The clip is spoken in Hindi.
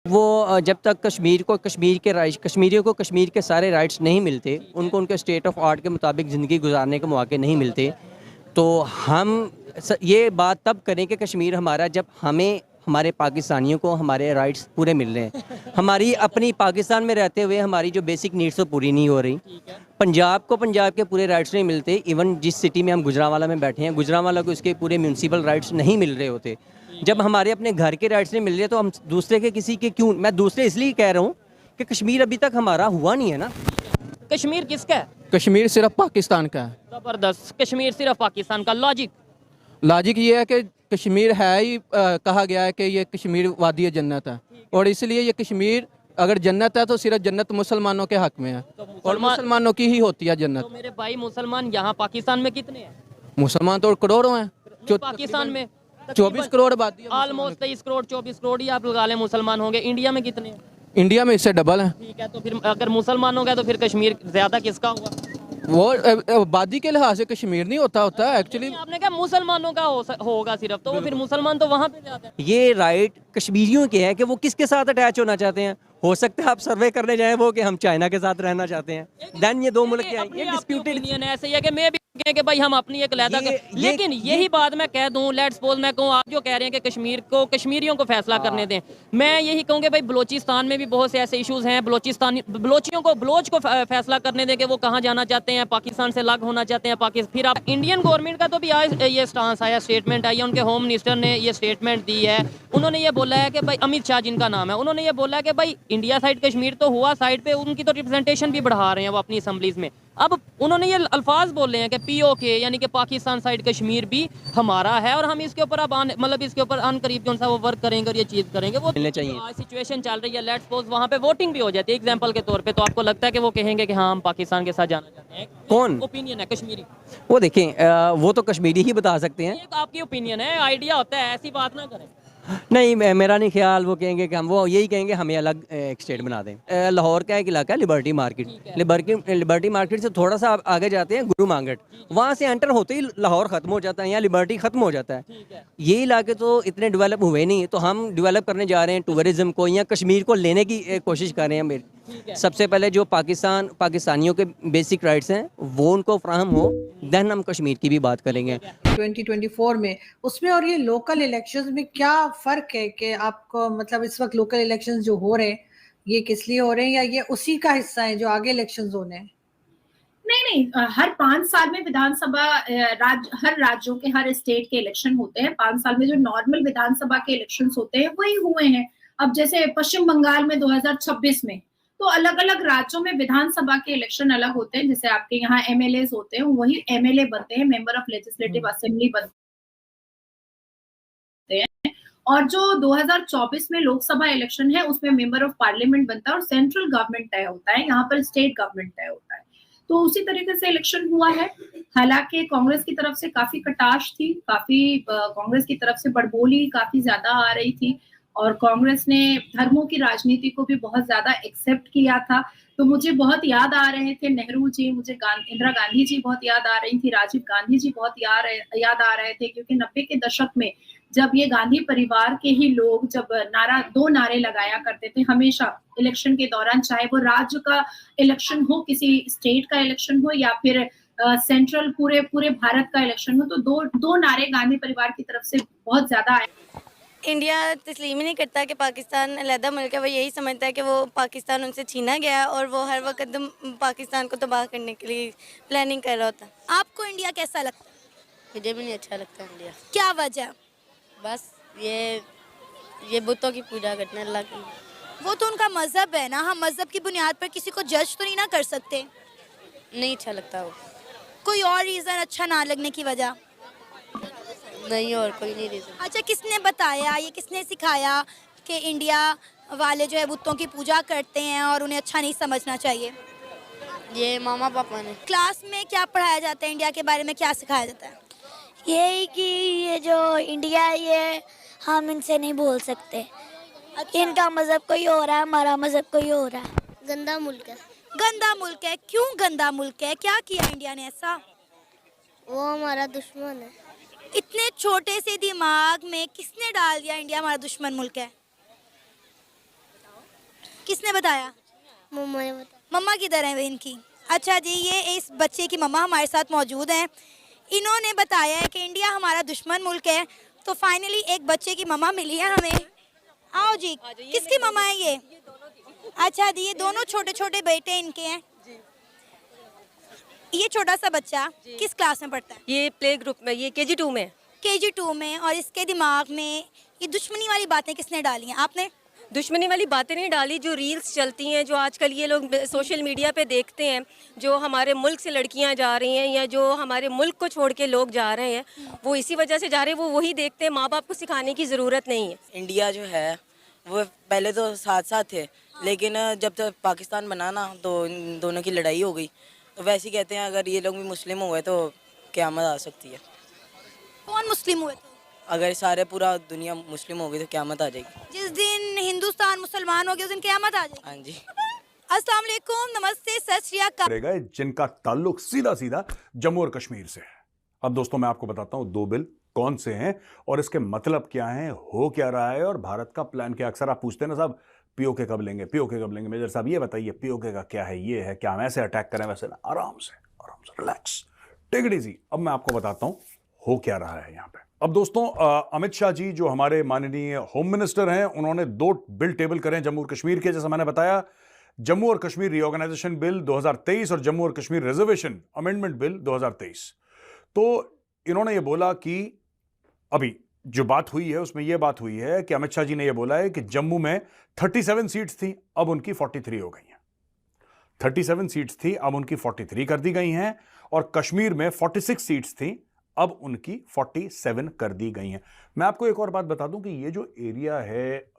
वो जब तक कश्मीरियों को कश्मीर के सारे राइट्स नहीं मिलते, उनको उनके स्टेट ऑफ आर्ट के मुताबिक ज़िंदगी गुजारने के मौके नहीं मिलते, तो हम ये बात तब करें कि कश्मीर हमारा, जब हमें हमारे पाकिस्तानियों को हमारे राइट्स पूरे मिल रहे हैं। हमारी अपनी पाकिस्तान में रहते हुए हमारी जो बेसिक नीड्स तो पूरी नहीं हो रही। पंजाब को पंजाब के पूरे राइट्स नहीं मिलते। इवन जिस सिटी में हम गुजरांवाला में बैठे हैं, गुजरांवाला को उसके पूरे म्यूनसिपल राइट्स नहीं मिल रहे होते। जब हमारे अपने घर के राइट्स नहीं मिल रहे तो हम दूसरे के किसी के क्यों, मैं दूसरे इसलिए कह रहा हूँ कि कश्मीर अभी तक हमारा हुआ नहीं है ना। कश्मीर किसका है? कश्मीर सिर्फ पाकिस्तान का है। जबरदस्त, कश्मीर सिर्फ पाकिस्तान का। लॉजिक ये है कि कश्मीर है ही, कहा गया है कि ये कश्मीर वादी जन्नत है, और इसलिए ये कश्मीर अगर जन्नत है तो सिर्फ जन्नत मुसलमानों के हक में है, और मुसलमानों की ही होती है जन्नत। तो मेरे भाई मुसलमान यहाँ पाकिस्तान में कितने हैं? मुसलमान तो करोड़ों हैं। पाकिस्तान में 24 करोड़ आबादी है। ऑलमोस्ट 23 करोड़ 24 करोड़ ही आप लगा लें मुसलमान होंगे। इंडिया में कितने हैं? इंडिया में इससे डबल है। ठीक है, तो फिर अगर मुसलमान हो गया तो फिर कश्मीर ज्यादा किसका हुआ? वो आबादी के लिहाज से कश्मीर नहीं होता एक्चुअली। आपने कहा मुसलमानों का होगा सिर्फ, तो वो फिर मुसलमान तो वहाँ पे जाते हैं। ये राइट कश्मीरियों के हैं कि वो किसके साथ अटैच होना चाहते हैं। हो सकता है आप सर्वे करने जाएं वो कि हम चाइना के साथ रहना चाहते हैं, देन ये दो मुल्क के हैं। ये डिस्प्यूटेड ओपिनियन है। ऐसे ही है कि मैं भी कहें कि भाई हम अपनी एक अलग, लेकिन यही बात मैं कह दूं, लेट्स सपोज मैं कहूं, आप जो कह रहे हैं कि कश्मीर को कश्मीरियों को फैसला करने दें, मैं यही कहूंगा भाई बलोचिस्तान में भी बहुत से ऐसे इश्यूज हैं। बलोचियों को बलोच को फैसला करने दें कि वो कहाँ जाना चाहते हैं, पाकिस्तान से अलग होना चाहते हैं। पाकिस्तान फिर आप इंडियन गवर्नमेंट का तो भी ये स्टांस आया, स्टेटमेंट आई है, उनके होम मिनिस्टर ने ये स्टेटमेंट दी है। उन्होंने ये बोला है कि भाई, अमित शाह जिनका नाम है, उन्होंने ये बोला है कि भाई इंडिया साइड कश्मीर तो हुआ, साइड पे उनकी तो रिप्रेजेंटेशन भी बढ़ा रहे हैं वो अपनी असम्बलीज में। अब उन्होंने ये अल्फाज बोले हैं कि पीओके यानी कि पाकिस्तान साइड कश्मीर भी हमारा है, और हम इसके ऊपर अब मतलब इसके ऊपर अनकरीब कौन सा वो वर्क करेंगे और ये चीज़ करेंगे। वो मिलने चाहिए। आज सिचुएशन चल रही है, लेट्स सपोज वहाँ पे वोटिंग भी हो जाती है एग्जांपल के तौर पे, तो आपको लगता है कि वो कहेंगे कि हाँ हम पाकिस्तान के साथ जाना चाहते हैं? कौन? ओपिनियन है कश्मीरी। वो देखें, वो तो कश्मीरी ही बता सकते हैं। एक आपकी ओपिनियन है, आइडिया होता है, ऐसी बात ना करें। नहीं, मेरा नहीं ख्याल वो कहेंगे कि हम, वो यही कहेंगे हमें अलग एक स्टेट बना दें। लाहौर का एक इलाका है लिबर्टी मार्केट। लिबर्टी मार्केट से थोड़ा सा आप आगे जाते हैं गुरु मांगट, वहाँ से एंटर होते ही लाहौर ख़त्म हो जाता है, यहाँ लिबर्टी ख़त्म हो जाता है। ये इलाके तो इतने डेवलप हुए नहीं, तो हम डेवलप करने जा रहे हैं टूरिज़्म को, या कश्मीर को लेने की कोशिश कर रहे हैं। सबसे पहले जो पाकिस्तानियों के बेसिक राइट्स हैं वो उनको फ्राहम हो, देन हम कश्मीर की भी बात करेंगे 2024 में उसमें। और ये लोकल इलेक्शंस में क्या फर्क है कि आपको, मतलब इस वक्त लोकल इलेक्शंस जो हो रहे हैं ये किस लिए हो रहे हैं, या ये उसी का हिस्सा है जो आगे इलेक्शंस होने हैं? नहीं, हर 5 साल में विधानसभा हर राज्यों के, हर स्टेट के इलेक्शन होते हैं। 5 साल में जो नॉर्मल विधानसभा के इलेक्शन होते हैं वही हुए हैं। अब जैसे पश्चिम बंगाल में 2026 में, तो अलग अलग राज्यों में विधानसभा के इलेक्शन अलग होते हैं। जैसे आपके यहाँ एमएलए होते हैं, वही एमएलए बनते हैं, मेंबर ऑफ लेजिस्लेटिव असेंबली बनते हैं। और जो 2024 में लोकसभा इलेक्शन है उसमें मेंबर ऑफ पार्लियामेंट बनता है और सेंट्रल गवर्नमेंट तय होता है, यहाँ पर स्टेट गवर्नमेंट तय होता है। तो उसी तरीके से इलेक्शन हुआ है। हालांकि कांग्रेस की तरफ से काफी कटाश थी, कांग्रेस की तरफ से बड़बोली काफी ज्यादा आ रही थी, और कांग्रेस ने धर्मों की राजनीति को भी बहुत ज्यादा एक्सेप्ट किया था। तो मुझे बहुत याद आ रहे थे नेहरू जी, मुझे इंदिरा गांधी जी बहुत याद आ रही थी, राजीव गांधी जी बहुत याद आ रहे थे, क्योंकि 90 के दशक में जब ये गांधी परिवार के ही लोग जब दो नारे लगाया करते थे हमेशा इलेक्शन के दौरान, चाहे वो राज्य का इलेक्शन हो, किसी स्टेट का इलेक्शन हो, या फिर सेंट्रल पूरे भारत का इलेक्शन हो, तो दो नारे गांधी परिवार की तरफ से बहुत ज्यादा आए। इंडिया तस्लीम ही नहीं करता कि पाकिस्तान अलहदा मुल्क है। वो यही समझता है कि वो पाकिस्तान उनसे छीना गया है, और वो हर वक्त पाकिस्तान को तबाह करने के लिए प्लानिंग कर रहा होता है। आपको इंडिया कैसा लगता है? मुझे भी नहीं अच्छा लगता इंडिया। क्या वजह? बस ये बुतों की पूजा करते हैं, अल्लाह की। वो तो उनका मजहब है ना, हम मजहब की बुनियाद पर किसी को जज तो नहीं ना कर सकते। नहीं अच्छा लगता वो। कोई और रीज़न अच्छा ना लगने की वजह? नहीं, और कोई नहीं रीज़न। अच्छा, किसने बताया, ये किसने सिखाया कि इंडिया वाले जो है बुतों की पूजा करते हैं और उन्हें अच्छा नहीं समझना चाहिए? ये मामा पापा ने। क्लास में क्या पढ़ाया जाता है, इंडिया के बारे में क्या सिखाया जाता है? यही कि ये जो इंडिया है ये हम इनसे नहीं बोल सकते। अच्छा। इनका मज़हब कोई और है, हमारा मज़हब कोई और है। गंदा मुल्क है। गंदा मुल्क है? क्यों गंदा मुल्क है, क्या किया इंडिया ने ऐसा? वो हमारा दुश्मन है। इतने छोटे से दिमाग में किसने डाल दिया इंडिया हमारा दुश्मन मुल्क है? बताया? मम्मा ने बताया। मम्मा किधर है इनकी? अच्छा जी, ये इस बच्चे की मम्मा हमारे साथ मौजूद हैं। इन्होंने बताया है कि इंडिया हमारा दुश्मन मुल्क है। तो फाइनली एक बच्चे की मम्मा मिली है हमें। आओ जी, किसकी मम्मा है ये? अच्छा जी, ये दोनों छोटे छोटे बेटे इनके हैं। ये छोटा सा बच्चा किस क्लास में पढ़ता है? ये प्ले ग्रुप में, ये KG2 में। KG2 में। और इसके दिमाग में ये दुश्मनी वाली बातें किसने डाली हैं? आपने? दुश्मनी वाली बातें नहीं डाली, जो रील्स चलती हैं, जो आजकल ये लोग सोशल मीडिया पे देखते हैं, जो हमारे मुल्क से लड़कियां जा रही हैं या जो हमारे मुल्क को छोड़ के लोग जा रहे हैं, वो इसी वजह से जा रहे हैं। वो वही देखते हैं, माँ बाप को सिखाने की ज़रूरत नहीं है। इंडिया जो है वो पहले तो साथ साथ थे, लेकिन जब तक पाकिस्तान बना ना तो इन दोनों की लड़ाई हो गई। तो वैसे ही कहते हैं अगर ये लोग भी मुस्लिम हुए तो क़यामत आ सकती है। कौन मुस्लिम हुए थे? अगर सारे पूरा दुनिया मुस्लिम हो गई तो क़यामत आ जाएगी। जिस दिन हिंदुस्तान मुसलमान हो गया उस दिन क़यामत आ जाएगी। हाँ जी। अस्सलाम वालेकुम, नमस्ते, सत श्री अकाल। करेगा जिनका ताल्लुक सीधा सीधा जम्मू और कश्मीर से है। अब दोस्तों मैं आपको बताता हूं दो बिल कौन से हैं और इसके मतलब क्या हैं, हो क्या रहा है और भारत का प्लान क्या। अक्सर आप पूछते हैं ना साहब POK कब लेंगे, POK कब लेंगे। मेजर साहब ये बताइए POK का क्या है, ये है क्या, हम ऐसे अटैक करें वैसे ना, आराम से रिलैक्स, टेक इट इजी। अब मैं आपको बताता हूं हो क्या रहा है यहाँ पे। अब दोस्तों अमित शाह जी जो हमारे माननीय होम मिनिस्टर हैं, उन्होंने 2 बिल टेबल करे जम्मू और कश्मीर के। जैसा मैंने बताया, जम्मू और कश्मीर रीऑर्गेनाइजेशन बिल 2023 और जम्मू और कश्मीर रिजर्वेशन अमेंडमेंट बिल 2023। तो इन्होंने ये बोला कि अभी जो बात हुई है उसमें यह बात हुई है कि अमित शाह जी ने यह बोला है कि जम्मू में 37 सीट्स थी, अब उनकी 43 हो गई हैं। 37 सीट्स थी, अब उनकी 43 कर दी गई हैं। और कश्मीर में 46 सीट्स थी, अब उनकी 47 कर दी गई हैं। मैं आपको एक और बात बता दूं कि ये जो एरिया है